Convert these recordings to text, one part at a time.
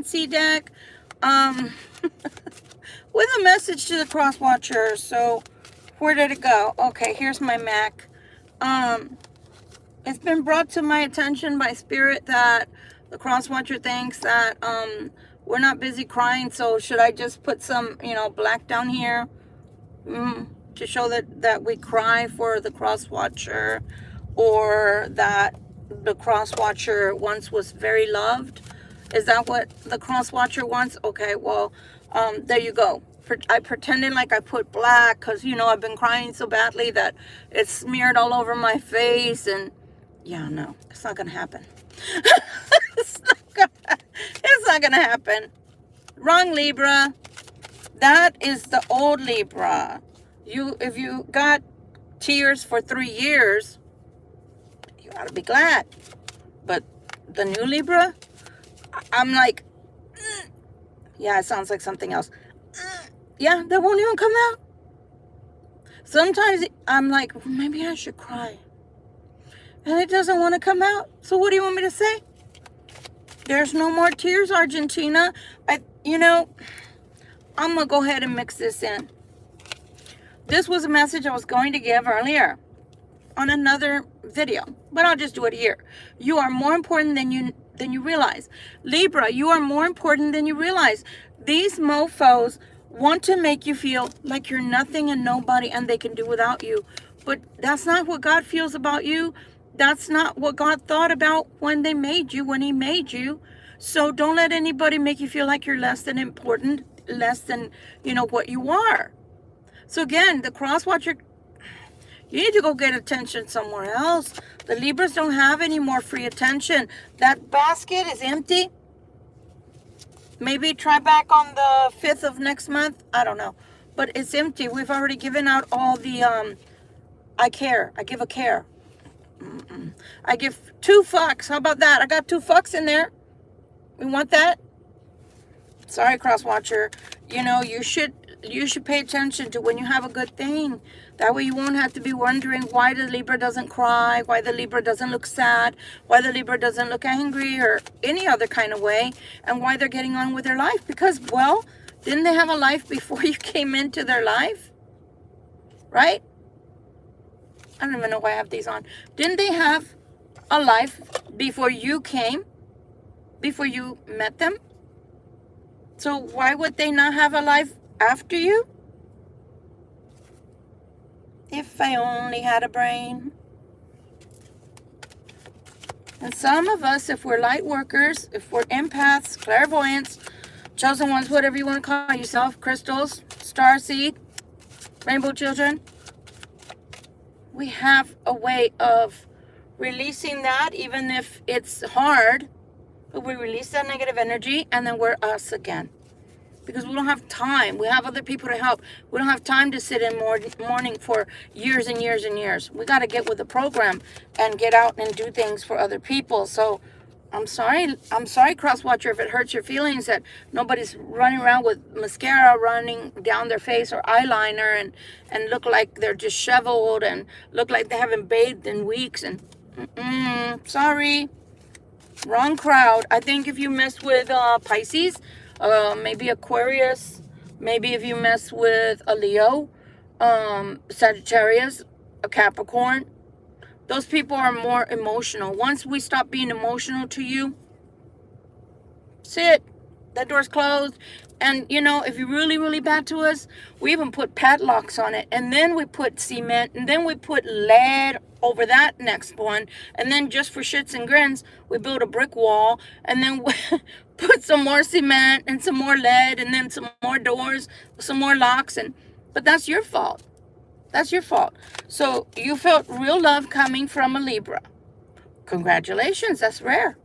C deck with a message to the crosswatcher. So where did it go? Okay, here's my Mac. It's been brought to my attention by Spirit that the crosswatcher thinks that we're not busy crying. So should I just put some, black down here to show that we cry for the crosswatcher, or that the crosswatcher once was very loved? Is that what the crosswatcher wants? Okay, well, there you go. I pretended like I put black because, I've been crying so badly that it's smeared all over my face. And yeah, no, it's not going to happen. It's not going to happen. Wrong Libra. That is the old Libra. If you got tears for 3 years, you ought to be glad. But the new Libra, I'm like, yeah, it sounds like something else. Yeah, that won't even come out. Sometimes I'm like, maybe I should cry. And it doesn't want to come out. So what do you want me to say? There's no more tears, Argentina. I'm going to go ahead and mix this in. This was a message I was going to give earlier on another video, but I'll just do it here. You are more important than you realize. Libra, you are more important than you realize. These mofos want to make you feel like you're nothing and nobody and they can do without you. But that's not what God feels about you. That's not what God thought about when He made you. So don't let anybody make you feel like you're less than important, less than, what you are. So again, the crosswatcher, you need to go get attention somewhere else. The Libras don't have any more free attention. That basket is empty. Maybe try back on the 5th of next month. I don't know. But it's empty. We've already given out all the, I care. I give a care. I give 2 fucks. How about that? I got 2 fucks in there. We want that? Sorry, crosswatcher. You should pay attention to when you have a good thing. That way you won't have to be wondering why the Libra doesn't cry, why the Libra doesn't look sad, why the Libra doesn't look angry or any other kind of way, and why they're getting on with their life. Because, well, didn't they have a life before you came into their life? Right? I don't even know why I have these on. Didn't they have a life before you came? Before you met them? So why would they not have a life after you? If I only had a brain. And some of us, if we're light workers, if we're empaths, clairvoyants, chosen ones, whatever you want to call yourself, crystals, starseed, rainbow children, we have a way of releasing that, even if it's hard. But we release that negative energy and then we're us again. Because we don't have time. We have other people to help. We don't have time to sit in mourning for years and years and years. We got to get with the program and get out and do things for other people. So I'm sorry, crosswatcher, if it hurts your feelings that nobody's running around with mascara running down their face or eyeliner and look like they're disheveled and look like they haven't bathed in weeks. And sorry, wrong crowd. I think if you mess with Pisces, maybe Aquarius, maybe if you mess with a Leo, Sagittarius, a Capricorn, those people are more emotional. Once we stop being emotional to you, sit, that door's closed. And, if you're really, really bad to us, we even put padlocks on it. And then we put cement. And then we put lead over that next one. And then just for shits and grins, we build a brick wall. And then we put some more cement and some more lead. And then some more doors, some more locks. But that's your fault. That's your fault. So you felt real love coming from a Libra. Congratulations. That's rare.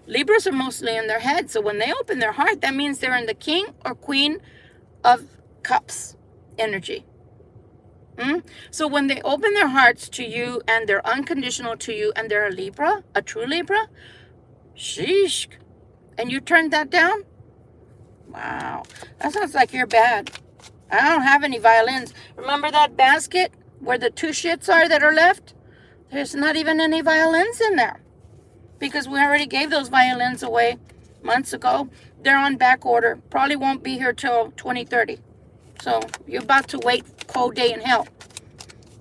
Libras are mostly in their head. So when they open their heart, that means they're in the King or Queen of Cups energy. So when they open their hearts to you and they're unconditional to you and they're a Libra, a true Libra, sheesh. And you turned that down? Wow. That sounds like you're bad. I don't have any violins. Remember that basket where the 2 shits are that are left? There's not even any violins in there. Because we already gave those violins away months ago. They're on back order. Probably won't be here till 2030. So you're about to wait cold day in hell.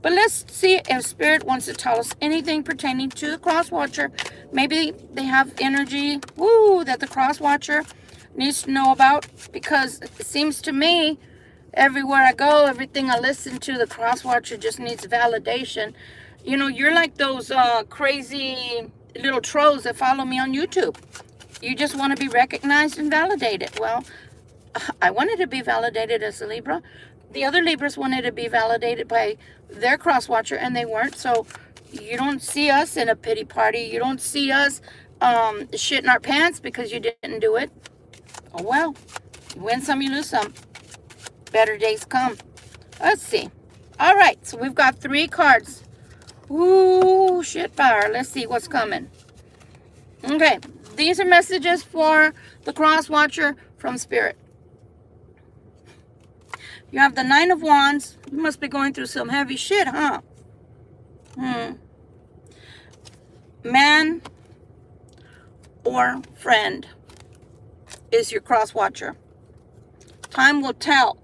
But let's see if Spirit wants to tell us anything pertaining to the cross watcher. Maybe they have energy, that the cross watcher needs to know about. Because it seems to me, everywhere I go, everything I listen to, the cross watcher just needs validation. You know, you're like those crazy little trolls that follow me on YouTube. You just want to be recognized and validated. Well, I wanted to be validated as a Libra. The other Libras wanted to be validated by their cross watcher, and they weren't. So you don't see us in a pity party. You don't see us shitting our pants because you didn't do it. Oh well, you win some, you lose some. Better days come. Let's see. All right, so we've got 3 cards. Ooh, shit fire. Let's see what's coming. Okay, these are messages for the cross watcher from Spirit. You have the 9 of Wands. You must be going through some heavy shit, huh? Man or friend is your cross watcher. Time will tell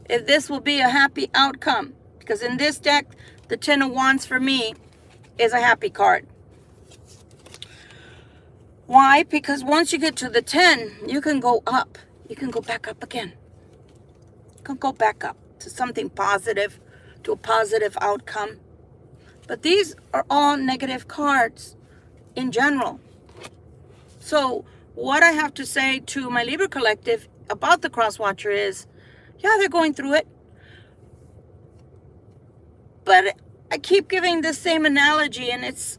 if this will be a happy outcome. Because in this deck, the 10 of Wands for me is a happy card. Why? Because once you get to the 10, you can go up. You can go back up again. You can go back up to something positive, to a positive outcome. But these are all negative cards in general. So what I have to say to my Libra collective about the cross watcher is, yeah, they're going through it. But I keep giving the same analogy, and it's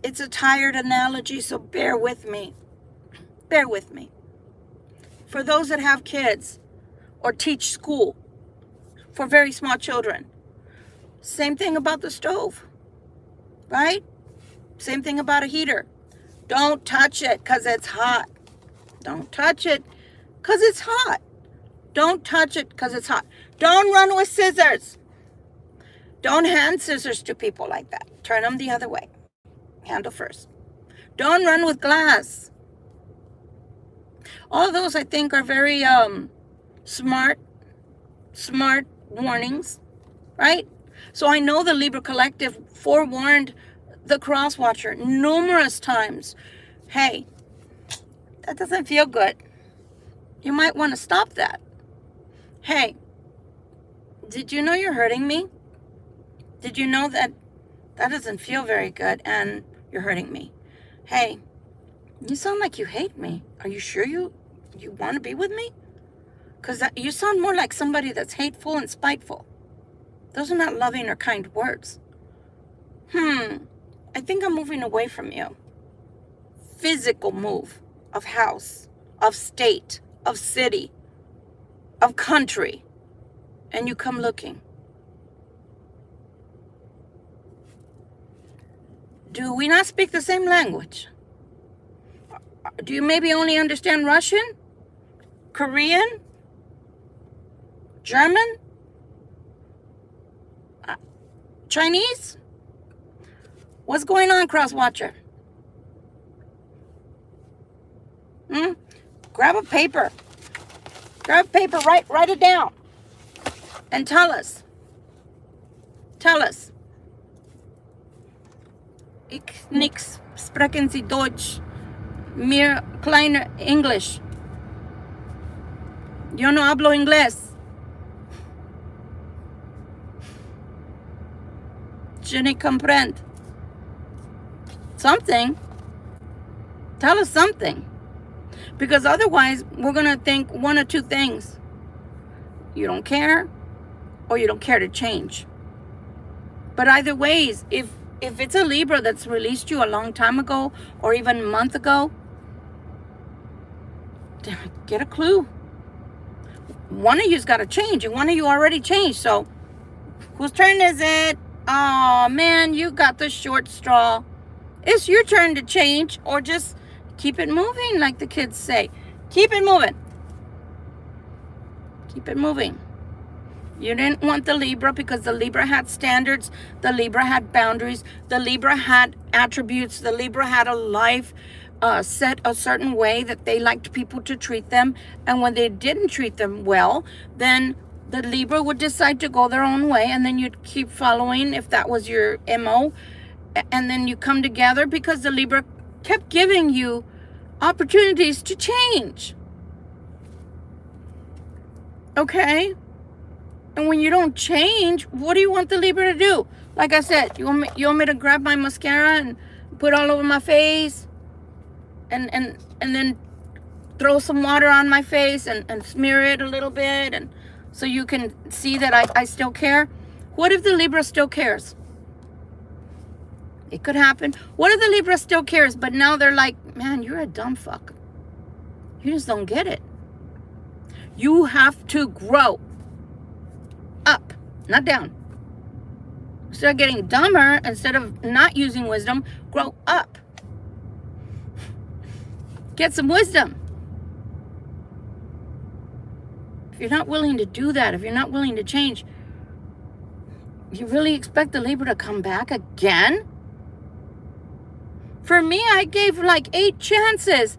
a tired analogy, so bear with me. Bear with me. For those that have kids or teach school for very small children, same thing about the stove, right? Same thing about a heater. Don't touch it because it's hot. Don't touch it because it's hot. Don't touch it because it's hot. Don't run with scissors. Don't hand scissors to people like that. Turn them the other way. Handle first. Don't run with glass. All those, I think, are very smart warnings, right? So I know the Libra collective forewarned the cross watcher numerous times. Hey, that doesn't feel good. You might want to stop that. Hey, did you know you're hurting me? Did you know that doesn't feel very good and you're hurting me? Hey, you sound like you hate me. Are you sure you want to be with me? Because you sound more like somebody that's hateful and spiteful. Those are not loving or kind words. I think I'm moving away from you. Physical move of house, of state, of city, of country. And you come looking. Do we not speak the same language? Do you maybe only understand Russian? Korean? German? Chinese? What's going on, cross watcher? Grab a paper. Grab a paper, write it down. And tell us. Tell us. Ich nix sprechen Sie Deutsch. Mir kleiner English. Yo no hablo inglés. Je ne comprends. Something. Tell us something. Because otherwise, we're going to think one or two things. You don't care, or you don't care to change. But either ways, if it's a Libra that's released you a long time ago, or even a month ago, get a clue. One of you's got to change, and one of you already changed. So, whose turn is it? Oh, man, you got the short straw. It's your turn to change, or just keep it moving, like the kids say. Keep it moving. Keep it moving. You didn't want the Libra because the Libra had standards. The Libra had boundaries. The Libra had attributes. The Libra had a life set a certain way that they liked people to treat them. And when they didn't treat them well, then the Libra would decide to go their own way, and then you'd keep following if that was your MO. And then you come together because the Libra kept giving you opportunities to change. Okay? And when you don't change, what do you want the Libra to do? Like I said, you want me to grab my mascara and put all over my face? And then throw some water on my face and smear it a little bit, and so you can see that I still care? What if the Libra still cares? It could happen. What if the Libra still cares, but now they're like, man, you're a dumb fuck. You just don't get it. You have to grow up, not down. Instead of getting dumber, instead of not using wisdom, grow up. Get some wisdom. If you're not willing to do that, if you're not willing to change, you really expect the Libra to come back again? For me, I gave like 8 chances.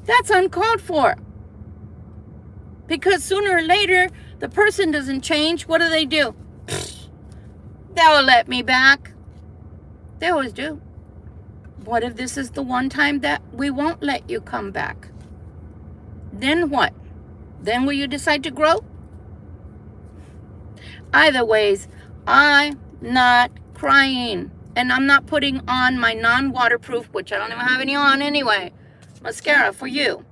That's uncalled for. Because sooner or later, the person doesn't change. What do? They'll let me back. They always do. What if this is the one time that we won't let you come back? Then what? Then will you decide to grow? Either ways, I'm not crying. And I'm not putting on my non-waterproof, which I don't even have any on anyway, mascara for you.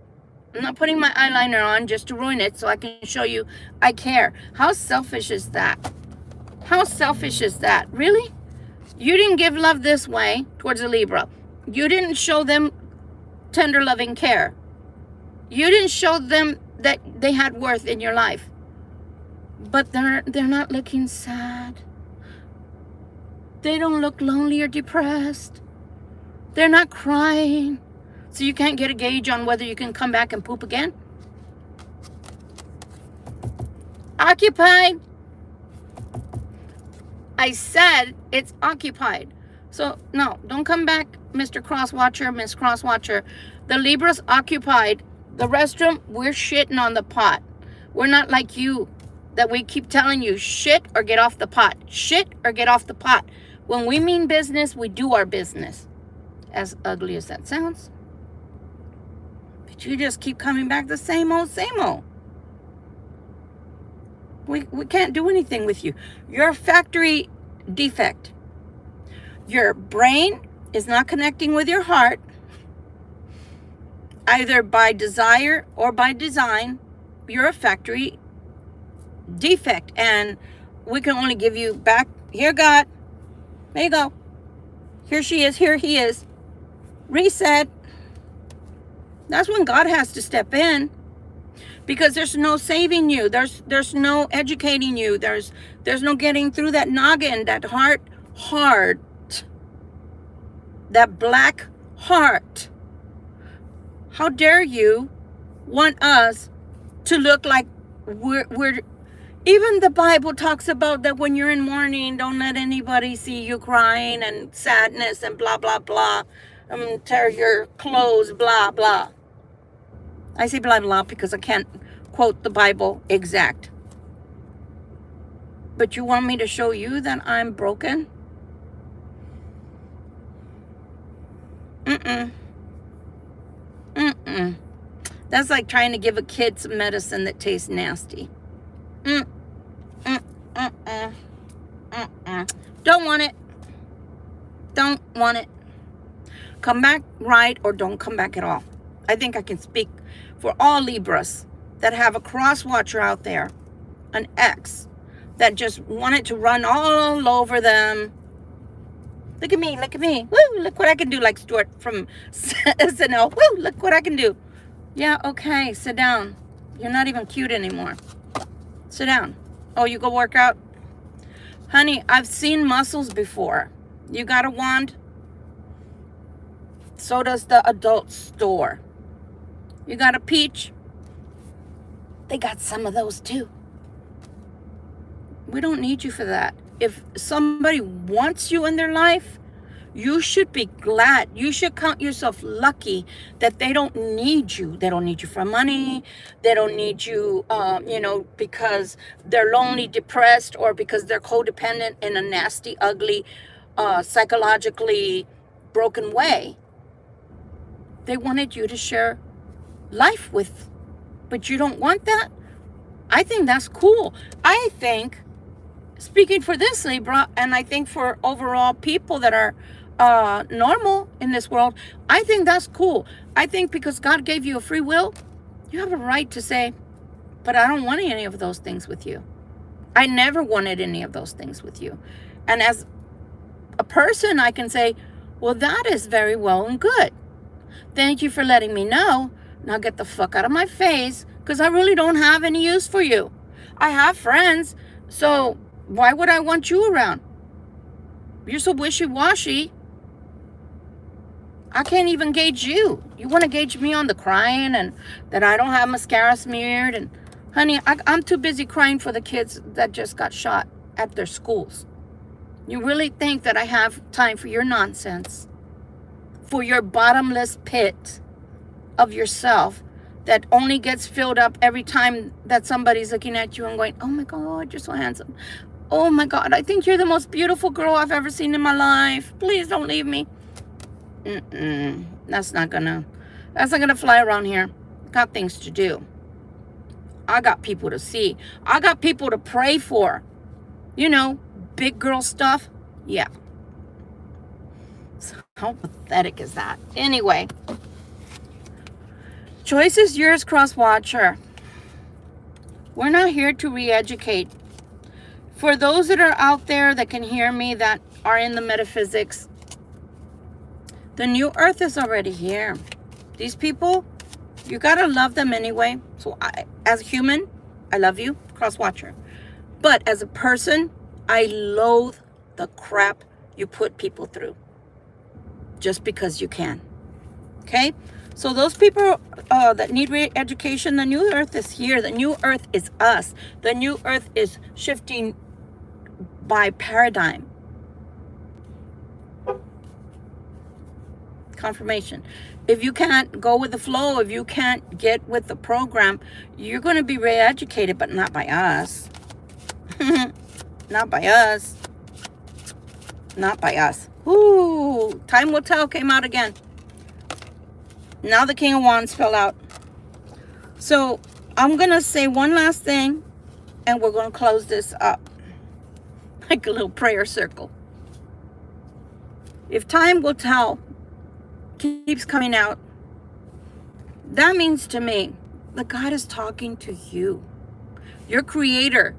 I'm not putting my eyeliner on just to ruin it so I can show you I care. How selfish is that? How selfish is that? Really? You didn't give love this way towards a Libra. You didn't show them tender, loving care. You didn't show them that they had worth in your life. But they're not looking sad. They don't look lonely or depressed. They're not crying. So you can't get a gauge on whether you can come back and poop again? Occupied. I said it's occupied. So no, don't come back, Mr. Crosswatcher, Miss Crosswatcher. The Libra's occupied. The restroom, we're shitting on the pot. We're not like you, that we keep telling you shit or get off the pot. Shit or get off the pot. When we mean business, we do our business. As ugly as that sounds. But you just keep coming back the same old, same old. We can't do anything with you. You're a factory defect. Your brain is not connecting with your heart, either by desire or by design. You're a factory defect, and we can only give you back. Here, God. There you go. Here she is. Here he is. Reset. That's when God has to step in, because there's no saving you. There's no educating you. There's no getting through that noggin, that heart, that black heart. How dare you want us to look like we're even the Bible talks about that when you're in mourning, don't let anybody see you crying and sadness and blah, blah, blah. Tear your clothes, blah, blah. I say blah, blah because I can't quote the Bible exact. But you want me to show you that I'm broken? That's like trying to give a kid some medicine that tastes nasty. Don't want it. Don't want it. Come back right or don't come back at all. I think I can speak for all Libras that have a crosswatcher out there, an ex, that just wanted to run all over them. Look at me, look at me. Woo, look what I can do, like Stuart from SNL. Woo, look what I can do. Yeah, okay, sit down. You're not even cute anymore. Sit down. Oh, you go work out? Honey, I've seen muscles before. You got a wand? So does the adult store. You got a peach? They got some of those too. We don't need you for that. If somebody wants you in their life, You should be glad. You should count yourself lucky that they don't need you. They don't need you for money. They don't need you, because they're lonely, depressed, or because they're codependent in a nasty, ugly, psychologically broken way. They wanted you to share life with, but you don't want that. I think that's cool. I think, speaking for this Libra, and I think for overall people that are normal in this world, I think that's cool. I think because God gave you a free will, you have a right to say, but I don't want any of those things with you. I never wanted any of those things with you. And as a person, I can say, well, that is very well and good. Thank you for letting me know. Now get the fuck out of my face, because I really don't have any use for you. I have friends, so why would I want you around? You're so wishy-washy. I can't even gauge you. You want to gauge me on the crying and that I don't have mascara smeared. And honey, I'm too busy crying for the kids that just got shot at their schools. You really think that I have time for your nonsense? For your bottomless pit of yourself that only gets filled up every time that somebody's looking at you and going, oh my God, you're so handsome. Oh my God, I think you're the most beautiful girl I've ever seen in my life. Please don't leave me. That's not gonna fly around here. Got things to do. I got people to see. I got people to pray for. Big girl stuff. Yeah. So how pathetic is that? Anyway. Choice is yours, crosswatcher. We're not here to re-educate. For those that are out there that can hear me, that are in the metaphysics, the new earth is already here. These people, you gotta love them anyway. So as a human, I love you, crosswatcher. But as a person, I loathe the crap you put people through. Just because you can. Okay? So those people that need re-education, the new earth is here. The new earth is us. The new earth is shifting by paradigm. Confirmation. If you can't go with the flow, if you can't get with the program, you're going to be re-educated, but not by us. Not by us. Not by us. Ooh, time will tell came out again. Now the King of Wands fell out. So I'm going to say one last thing, and we're going to close this up. Like a little prayer circle. If time will tell keeps coming out, that means to me that God is talking to you. Your creator,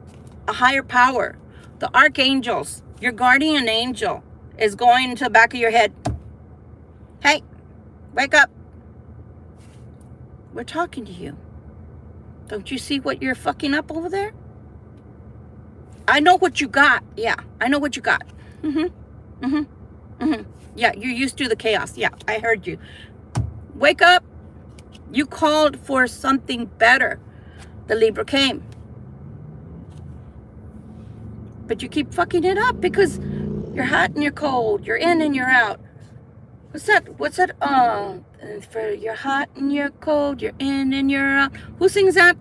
a higher power, the archangels, your guardian angel is going into the back of your head. Hey, wake up. We're talking to you. Don't you see what you're fucking up over there? I know what you got. Yeah, I know what you got. Yeah, you're used to the chaos. Yeah, I heard you. Wake up. You called for something better. The Libra came. But you keep fucking it up because you're hot and you're cold. You're in and you're out. What's that? For you're hot and you're cold, you're in and you're out. Who sings that?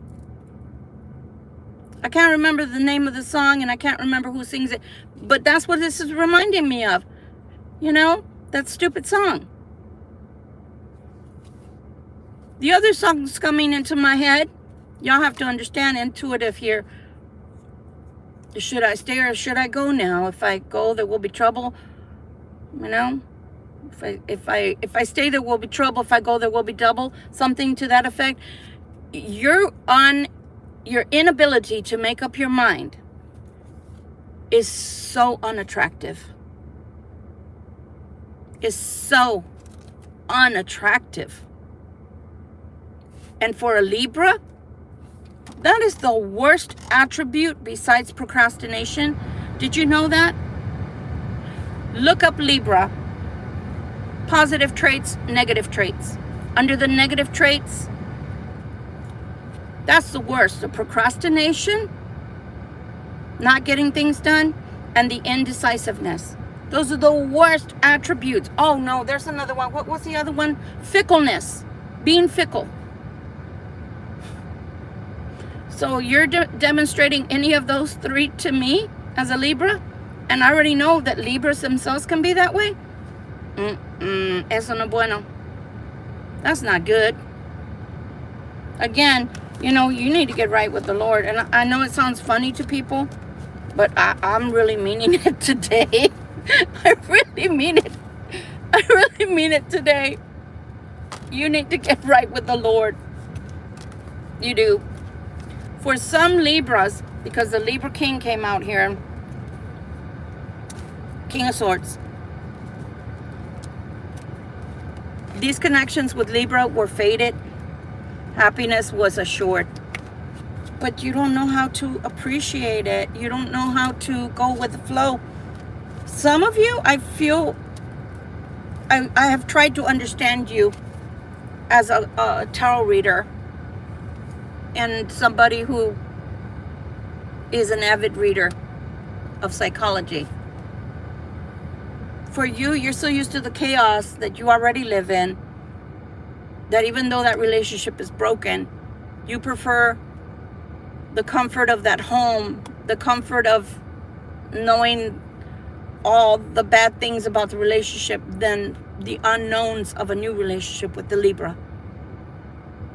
I can't remember the name of the song and I can't remember who sings it. But that's what this is reminding me of. That stupid song. The other song's coming into my head. Y'all have to understand, intuitive here. Should I stay or should I go now? If I go, there will be trouble. If I stay, there will be trouble. If I go, there will be double. Something to that effect. Your inability to make up your mind is so unattractive. Is so unattractive. And for a Libra, that is the worst attribute besides procrastination. Did you know that? Look up Libra. Positive traits, negative traits. Under the negative traits, that's the worst. The procrastination, not getting things done, and the indecisiveness. Those are the worst attributes. Oh no, there's another one. What's the other one? Fickleness. Being fickle. So you're demonstrating any of those three to me as a Libra? And I already know that Libras themselves can be that way? Eso no bueno. That's not good. Again, you know, you need to get right with the Lord. And I know it sounds funny to people, but I'm really meaning it today. I really mean it. I really mean it today. You need to get right with the Lord. You do. For some Libras, because the Libra King came out here, King of Swords. These connections with Libra were faded. Happiness was assured. But you don't know how to appreciate it. You don't know how to go with the flow. Some of you, I feel, I have tried to understand you as a tarot reader and somebody who is an avid reader of psychology. For you, you're so used to the chaos that you already live in, that even though that relationship is broken, you prefer the comfort of that home, the comfort of knowing all the bad things about the relationship than the unknowns of a new relationship with the Libra.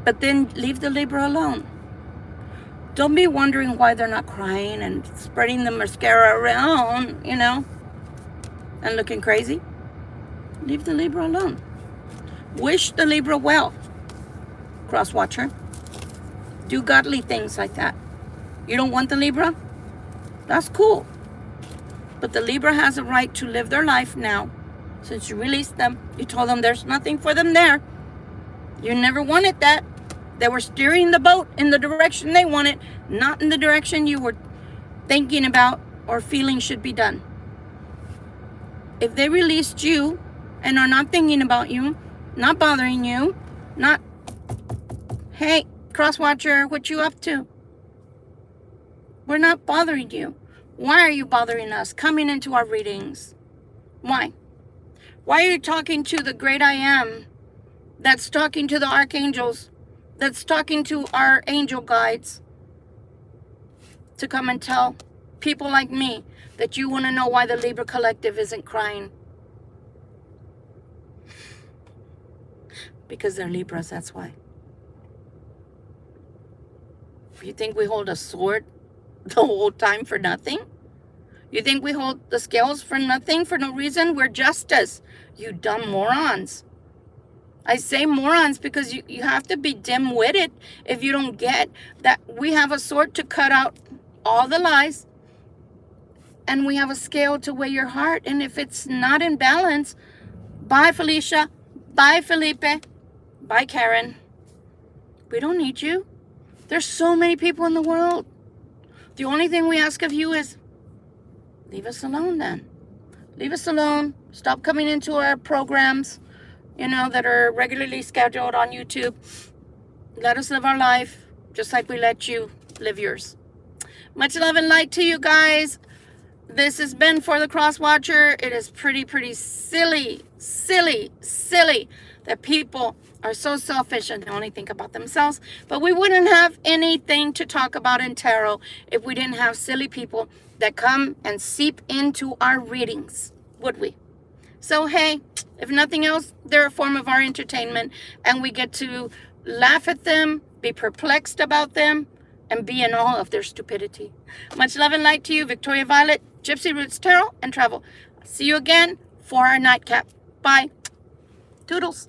But then leave the Libra alone. Don't be wondering why they're not crying and spreading the mascara around, you know, and looking crazy. Leave the Libra alone. Wish the Libra well, crosswatcher. Do godly things like that. You don't want the Libra? That's cool. But the Libra has a right to live their life now. Since you released them, you told them there's nothing for them there. You never wanted that. They were steering the boat in the direction they wanted, not in the direction you were thinking about or feeling should be done. If they released you and are not thinking about you, not bothering you, not, hey, crosswatcher, what you up to? We're not bothering you. Why are you bothering us coming into our readings? Why? Why are you talking to the great I am that's talking to the archangels, that's talking to our angel guides to come and tell people like me that you want to know why the Libra Collective isn't crying? Because they're Libras, that's why. You think we hold a sword the whole time for nothing? You think we hold the scales for nothing, for no reason? We're justice, you dumb morons. I say morons because you have to be dim-witted if you don't get that we have a sword to cut out all the lies, and we have a scale to weigh your heart. And if it's not in balance, bye Felicia, bye Felipe, bye Karen. We don't need you. There's so many people in the world. The only thing we ask of you is leave us alone then. Leave us alone. Stop coming into our programs, you know, that are regularly scheduled on YouTube. Let us live our life just like we let you live yours. Much love and light to you guys. This has been For the Crosswatcher. It is pretty silly that people are so selfish and they only think about themselves. But we wouldn't have anything to talk about in tarot if we didn't have silly people that come and seep into our readings, would we? So hey, if nothing else, they're a form of our entertainment, and we get to laugh at them, be perplexed about them, and be in awe of their stupidity. Much love and light to you, Victoria Violet, Gypsy Roots Tarot and Travel. See you again for our nightcap. Bye. Toodles.